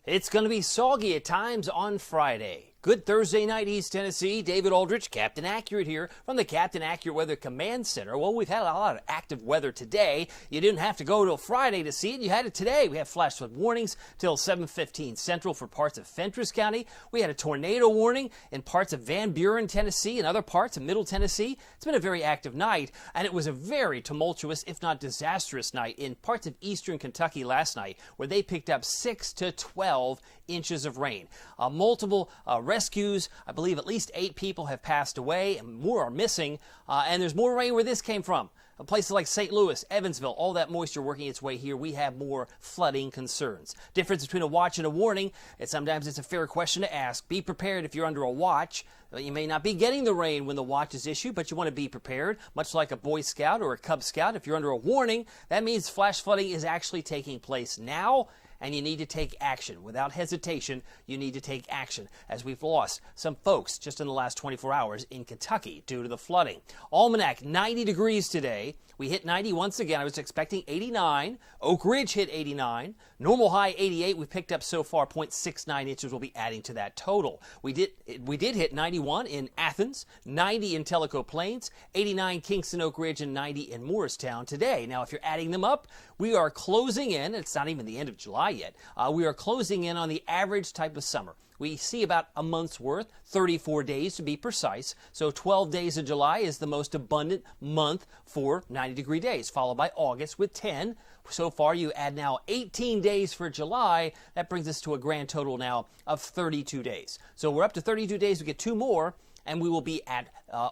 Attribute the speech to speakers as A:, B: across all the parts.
A: It's going to be soggy at times on Friday. Good Thursday night, East Tennessee. David Aldrich, Captain Accurate here from the Captain Accurate Weather Command Center. Well, we've had a lot of active weather today. You didn't have to go till Friday to see it. You had it today. We have flash flood warnings till 7:15 Central for parts of Fentress County. We had a tornado warning in parts of Van Buren, Tennessee, and other parts of Middle Tennessee. It's been a very active night, and it was a very tumultuous, if not disastrous night in parts of eastern Kentucky last night, where they picked up 6 to 12 inches of rain. Multiple rescues. I believe at least 8 people have passed away and more are missing. And there's more rain where this came from. Places like St. Louis, Evansville, all that moisture working its way here, we have more flooding concerns. Difference between a watch and a warning, and sometimes it's a fair question to ask. Be prepared if you're under a watch. You may not be getting the rain when the watch is issued, but you want to be prepared, much like a Boy Scout or a Cub Scout. If you're under a warning, that means flash flooding is actually taking place now, and you need to take action. Without hesitation, you need to take action, as we've lost some folks just in the last 24 hours in Kentucky due to the flooding. Almanac, 90 degrees today. We hit 90 once again. I was expecting 89. Oak Ridge hit 89. Normal high 88. We picked up so far 0.69 inches. We'll be adding to that total. We did hit 91 in Athens, 90 in Tellico Plains, 89 Kingston, Oak Ridge, and 90 in Morristown today. Now, if you're adding them up, we are closing in. It's not even the end of July yet. We are closing in on the average type of summer. We see about a month's worth, 34 days to be precise. So 12 days of July is the most abundant month for 90-degree days, followed by August with 10. So far, you add now 18 days for July. That brings us to a grand total now of 32 days. So we're up to 32 days. We get 2 more, and we will be at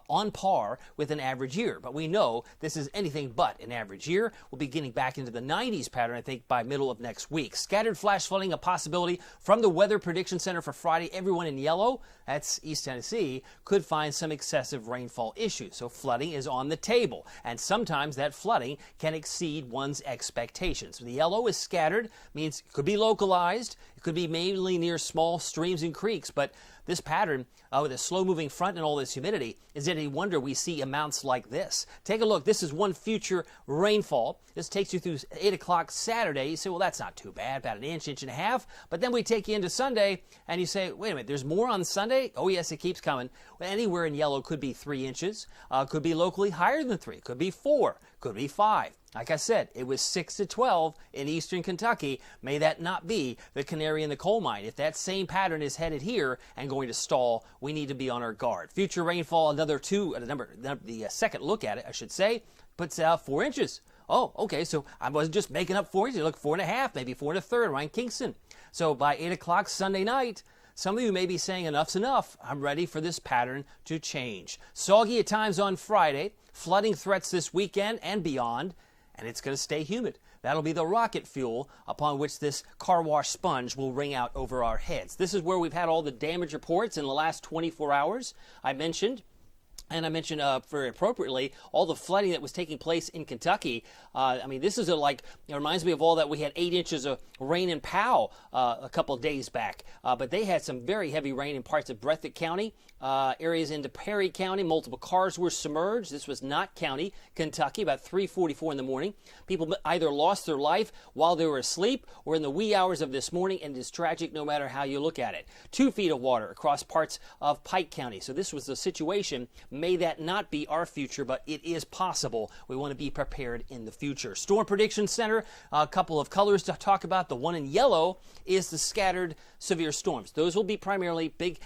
A: on par with an average year. But we know this is anything but an average year. We'll be getting back into the 90s pattern, I think, by middle of next week. Scattered flash flooding, a possibility from the Weather Prediction Center for Friday. Everyone in yellow, that's East Tennessee, could find some excessive rainfall issues. So flooding is on the table, and sometimes that flooding can exceed one's expectations. So the yellow is scattered, means it could be localized. It could be mainly near small streams and creeks, but this pattern with a slow-moving front and all this humidity, is it any wonder we see amounts like this? Take a look. This is one future rainfall. This takes you through 8 o'clock Saturday. You say, well, that's not too bad, about an inch, inch and a half. But then we take you into Sunday, and you say, wait a minute, there's more on Sunday? Oh, yes, it keeps coming. Well, anywhere in yellow could be 3 inches. Could be locally higher than 3. Could be 4. Could be 5. Like I said, it was 6 to 12 in eastern Kentucky. May that not be the canary in the coal mine. If that same pattern is headed here and going to stall, we need to be on our guard. Future rainfall, the second look at it, I should say, puts out 4 inches. Oh, okay, so I wasn't just making up 4 inches. Look, 4.5, maybe 4 1/3 around Kingston. So by 8 o'clock Sunday night, some of you may be saying enough's enough. I'm ready for this pattern to change. Soggy at times on Friday, flooding threats this weekend and beyond, and it's going to stay humid. That'll be the rocket fuel upon which this car wash sponge will ring out over our heads. This is where we've had all the damage reports in the last 24 hours. I mentioned very appropriately all the flooding that was taking place in Kentucky. This is it reminds me of all that. We had 8 inches of rain in Powell a couple of days back, but they had some very heavy rain in parts of Breathitt County, areas into Perry County. Multiple cars were submerged. This was Knott County, Kentucky, about 3:44 in the morning. People either lost their life while they were asleep or in the wee hours of this morning, and it's tragic no matter how you look at it. 2 feet of water across parts of Pike County. So this was the situation. May that not be our future, but it is possible. We want to be prepared in the future. Storm Prediction Center, a couple of colors to talk about. The one in yellow is the scattered severe storms. Those will be primarily big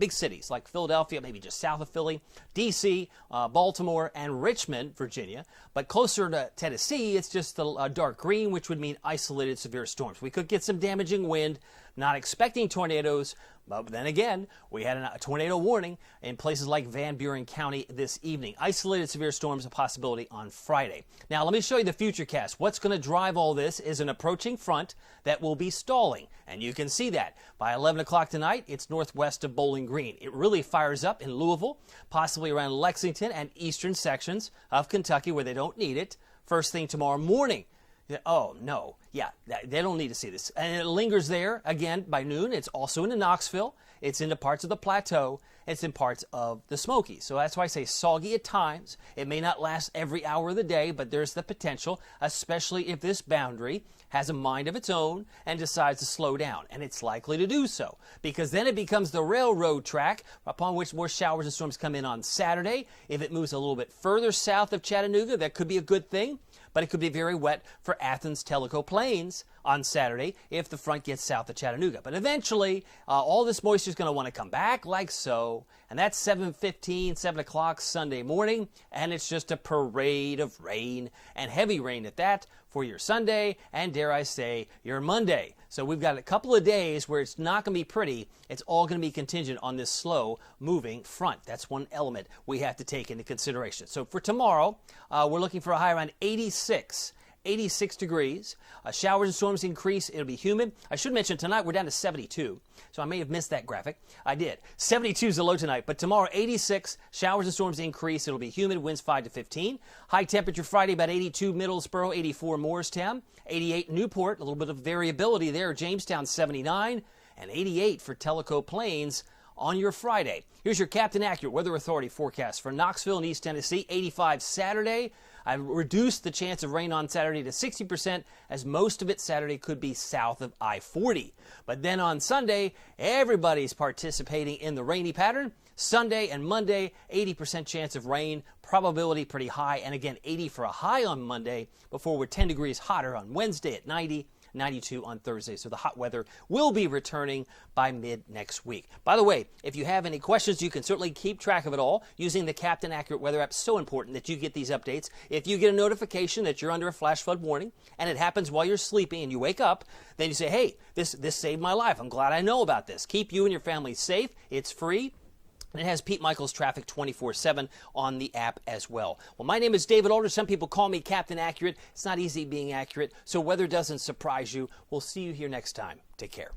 A: cities like Philadelphia, maybe just south of Philly, D.C., Baltimore, and Richmond, Virginia. But closer to Tennessee, it's just the dark green, which would mean isolated severe storms. We could get some damaging wind, not expecting tornadoes, but then again, we had a tornado warning in places like Van Buren County this evening. Isolated severe storms a possibility on Friday. Now, let me show you the futurecast. What's going to drive all this is an approaching front that will be stalling, and you can see that. By 11 o'clock tonight, it's northwest of Bowling Green. It really fires up in Louisville, possibly around Lexington and eastern sections of Kentucky where they don't need it. First thing tomorrow morning, Yeah, oh, no. Yeah, they don't need to see this. And it lingers there, again, by noon. It's also into Knoxville. It's into parts of the Plateau. It's in parts of the Smokies. So that's why I say soggy at times. It may not last every hour of the day, but there's the potential, especially if this boundary has a mind of its own and decides to slow down. And it's likely to do so, because then it becomes the railroad track upon which more showers and storms come in on Saturday. If it moves a little bit further south of Chattanooga, that could be a good thing. But it could be very wet for Athens, Tellico Plains on Saturday if the front gets south of Chattanooga. But eventually, all this moisture is going to want to come back like so. And that's 7:15, 7 o'clock Sunday morning. And it's just a parade of rain, and heavy rain at that, for your Sunday and, dare I say, your Monday. So we've got a couple of days where it's not going to be pretty. It's all going to be contingent on this slow moving front. That's one element we have to take into consideration. So for tomorrow, we're looking for a high around 86 degrees. Showers and storms increase. It'll be humid. I should mention tonight we're down to 72. So I may have missed that graphic. I did. 72 is the low tonight, but tomorrow 86. Showers and storms increase. It'll be humid. Winds 5 to 15. High temperature Friday about 82 Middlesboro, 84 Morristown, 88 Newport. A little bit of variability there. Jamestown 79 and 88 for Tellico Plains on your Friday. Here's your Captain Accurate Weather Authority forecast for Knoxville and East Tennessee. 85 Saturday. I've reduced the chance of rain on Saturday to 60%, as most of it Saturday could be south of I-40. But then on Sunday, everybody's participating in the rainy pattern. Sunday and Monday, 80% chance of rain, probability pretty high, and again, 80 for a high on Monday, before we're 10 degrees hotter on Wednesday at 90. 92 on Thursday. So the hot weather will be returning by mid next week. By the way, if you have any questions, you can certainly keep track of it all using the Captain Accurate Weather app. So important that you get these updates. If you get a notification that you're under a flash flood warning and it happens while you're sleeping and you wake up, then you say, hey, this saved my life. I'm glad I know about this. Keep you and your family safe. It's free. And it has Pete Michaels Traffic 24/7 on the app as well. Well, my name is David Aldridge. Some people call me Captain Accurate. It's not easy being accurate, so weather doesn't surprise you. We'll see you here next time. Take care.